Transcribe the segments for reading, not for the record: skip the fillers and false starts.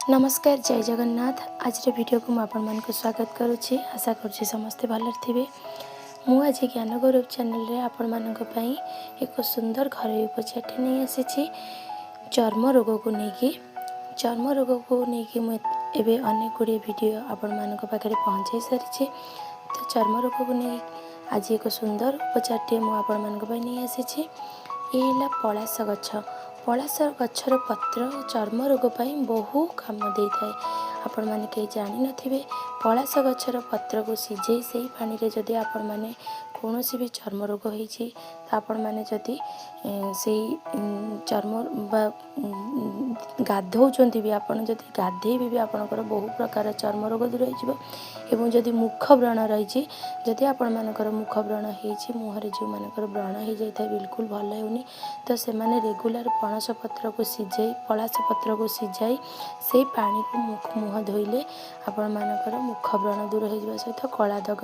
नमस्कार जय जगन्नाथ। आज वीडियो को मुझे स्वागत करुच्ची। आशा करुच्ची समस्ते भल थे। मु आज ज्ञान गौरव चैनल रे आपण मानक एक सुंदर घरोई उपचार नहीं आसी चर्म रोग को लेकिन चर्म रोग को लेकिन मुझे अनेक गुड़े वीडियो आपण मानक पाखे पहुँचाई सारी। तो चर्म रोग को नहीं आज एक सुंदर उपचार मुझे नहीं आसी। ये पलाश गछ। पलाश गछर पत्र चर्म रोग बहु काम दे थाए। आपण मैंने कहीं जानी नथिबे। पलाश गछर पत्र को सिझे से पानी रे जदि आपण मैंने कौन भी चर्म रोग होती आपण मैंने जदि से चर्म गाधौंट भी आपड़ जदि गाधेबे भी आपणकर बहु प्रकार चर्म रोग दूर हो। जदि मुख व्रण रही जदि आपण मानकर मुख व्रण हो मुहर जो मानकर व्रण हो जाए बिल्कुल भल होनी तो से माने रेगुलर पणस पत्र को सिझाई पलाश पत्र को सिझाई से पानी को मुह धोइले आपण मानकर मुख व्रण दूर हो सहित कला दाग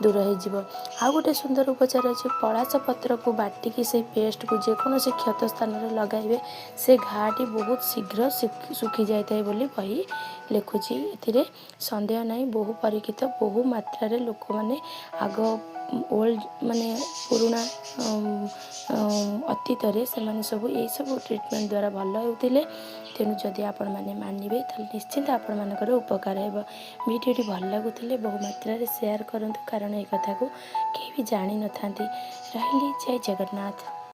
दूर हो। आ गोटे सुंदर उपचार अच्छे पलाश पत्र को बाटिकी से पेस्ट को जेकोसी क्षत स्थान में लगाइबे से घाटी बहुत शीघ्र सुखी जाए बोली बही लिखुची। ए सन्देह नहीं बहु परीक्षित बहु मात्रा रे लोक मैंने आग ओल्ड माने पुराना अतीत से सब ये सब ट्रिटमेंट द्वारा भल होते। तेणु जदि आपण मैंने मानवे तो निश्चिंत आपण मानकर उपकार हो। वीडियोटी भल लगुले बहु मात्रा शेयर करूँ कारण ये कथा को कहीं भी जानी न था। रही जय जगन्नाथ।